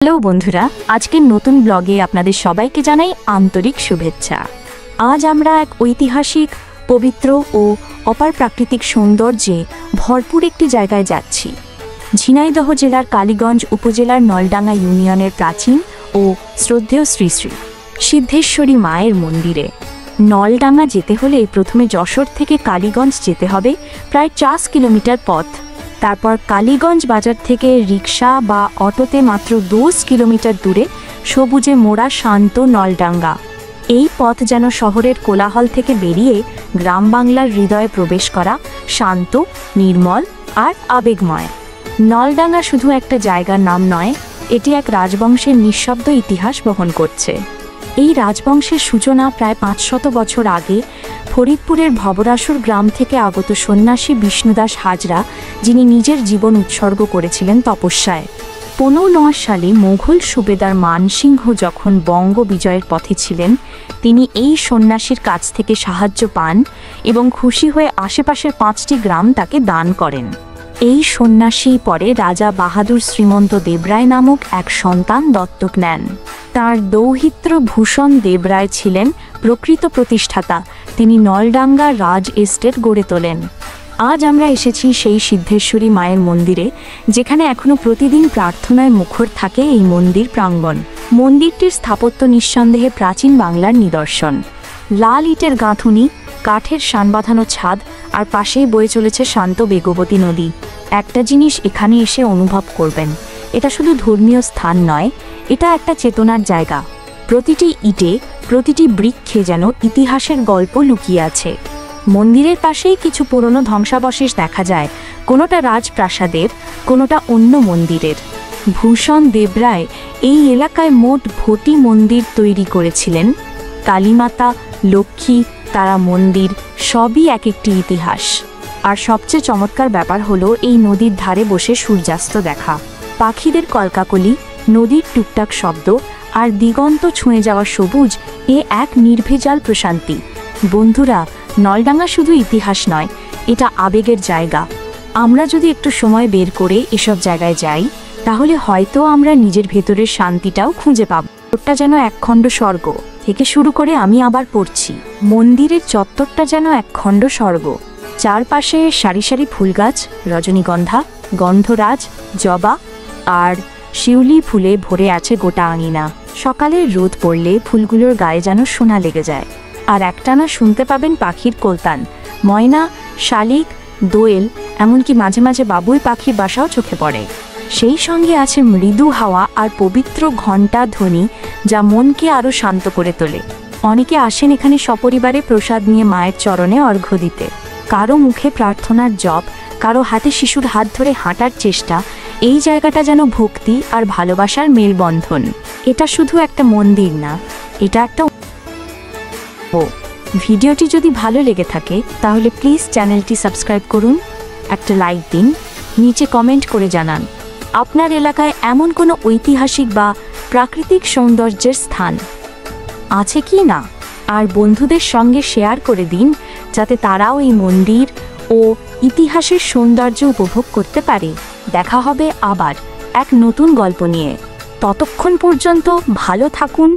Hello বন্ধুরা, আজকের নতুন ব্লগে আপনাদের সবাইকে জানাই আন্তরিক শুভেচ্ছা। আজ আমরা এক ঐতিহাসিক, পবিত্র ও অপার প্রাকৃতিক সৌন্দর্যে ভরপুর একটি জায়গায় যাচ্ছি। ঝিনাইদহ জেলার কালীগঞ্জ উপজেলার নলডাঙ্গা ইউনিয়নের প্রাচীন ও শ্রদ্ধেয় শ্রী শ্রী সিদ্ধেশ্বরী মায়ের মন্দিরে। নলডাঙ্গা যেতে হলে প্রথমে যশোর থেকে কালীগঞ্জ যেতে হবে প্রায় 4 কিলোমিটার পথ। তারপর কালীগঞ্জ বাজার থেকে রিক্সা বা অটোতে মাত্র 10 কিলোমিটার দূরে সবুজে মোড়া শান্ত নলডাঙ্গা। এই পথ যেন শহরের কোলাহল থেকে বেরিয়ে গ্রাম বাংলার হৃদয়ে প্রবেশ করা, শান্ত, নির্মল আর আবেগময়। নলডাঙ্গা শুধু একটা জায়গার নাম নয়, এটি এক রাজবংশের নিঃশব্দ ইতিহাস বহন করছে। এই রাজবংশের সূচনা প্রায় 500 বছর আগে ফরিদপুরের ভবরাসুর গ্রাম থেকে আগত সন্ন্যাসী বিষ্ণুদাস হাজরা, যিনি নিজের জীবন উৎসর্গ করেছিলেন তপস্যায়। 1509 সালে মোঘল সুবেদার মানসিংহ যখন বঙ্গ বিজয়ের পথে ছিলেন, তিনি এই সন্ন্যাসীর কাছ থেকে সাহায্য পান এবং খুশি হয়ে আশেপাশের 5টি গ্রাম তাকে দান করেন। এই সন্ন্যাসী পরে রাজা বাহাদুর শ্রীমন্ত দেবরায় নামক এক সন্তান দত্তক নেন। তাঁর দৌহিত্র ভূষণ দেবরায় ছিলেন প্রকৃত প্রতিষ্ঠাতা। তিনি নলডাঙ্গা রাজ এস্টেট গড়ে তোলেন। আজ আমরা এসেছি সেই সিদ্ধেশ্বরী মায়ের মন্দিরে, যেখানে এখনও প্রতিদিন প্রার্থনায় মুখর থাকে এই মন্দির প্রাঙ্গণ। মন্দিরটির স্থাপত্য নিঃসন্দেহে প্রাচীন বাংলার নিদর্শন। লাল ইটের গাঁথুনি, কাঠের শান বাঁধানো ছাদ আর পাশেই বয়ে চলেছে শান্ত বেগবতী নদী। একটা জিনিস এখানে এসে অনুভব করবেন, এটা শুধু ধর্মীয় স্থান নয়, এটা একটা চেতনার জায়গা। প্রতিটি ইটে, প্রতিটি বৃক্ষে যেন ইতিহাসের গল্প লুকিয়ে আছে। মন্দিরের পাশেই কিছু পুরনো ধ্বংসাবশেষ দেখা যায়, কোনোটা রাজপ্রাসাদের, কোনোটা অন্য মন্দিরের। ভূষণ দেবরায় এই এলাকায় মোট ভোটি মন্দির তৈরি করেছিলেন। কালীমাতা, লক্ষ্মী, তারা মন্দির সবই এক একটি ইতিহাস। আর সবচেয়ে চমৎকার ব্যাপার হলো এই নদীর ধারে বসে সূর্যাস্ত দেখা। পাখিদের কলকাকলি, নদীর টুকটাক শব্দ আর দিগন্ত ছুঁয়ে যাওয়া সবুজ, এ এক নির্ভেজাল প্রশান্তি। বন্ধুরা, নলডাঙ্গা শুধু ইতিহাস নয়, এটা আবেগের জায়গা। আমরা যদি একটু সময় বের করে এসব জায়গায় যাই, তাহলে হয়তো আমরা নিজের ভেতরের শান্তিটাও খুঁজে পাব। ওটা যেন একখণ্ড স্বর্গ। থেকে শুরু করে আমি আবার পড়ছি, মন্দিরের চত্বরটা যেন একখণ্ড স্বর্গ। চারপাশে সারি সারি ফুল গাছ, রজনীগন্ধা, গন্ধরাজ, জবা আর শিউলি ফুলে ভরে আছে গোটা আঙিনা। সকালের রোদ পড়লে ফুলগুলোর গায়ে যেন সোনা লেগে যায়। আর একটানা শুনতে পাবেন পাখির কোলতান, ময়না, শালিক, দোয়েল, এমনকি মাঝে মাঝে বাবুই পাখির বাসাও চোখে পড়ে। সেই সঙ্গে আছে মৃদু হাওয়া আর পবিত্র ঘণ্টা ধ্বনি, যা মনকে আরও শান্ত করে তোলে। অনেকে আসেন এখানে সপরিবারে প্রসাদ নিয়ে মায়ের চরণে অর্ঘ্য দিতে। কারো মুখে প্রার্থনার জপ, কারো হাতে শিশুর হাত ধরে হাঁটার চেষ্টা। এই জায়গাটা যেন ভক্তি আর ভালোবাসার মেলবন্ধন। এটা শুধু একটা মন্দির না, এটা একটা। ভিডিওটি যদি ভালো লেগে থাকে তাহলে প্লিজ চ্যানেলটি সাবস্ক্রাইব করুন, একটা লাইক দিন, নিচে কমেন্ট করে জানান আপনার এলাকায় এমন কোনো ঐতিহাসিক বা প্রাকৃতিক সৌন্দর্যের স্থান আছে কি না। আর বন্ধুদের সঙ্গে শেয়ার করে দিন, যাতে তারাও এই মন্দির ও ইতিহাসের সৌন্দর্য উপভোগ করতে পারে। দেখা হবে আবার এক নতুন গল্প নিয়ে। ততক্ষণ পর্যন্ত ভালো থাকুন।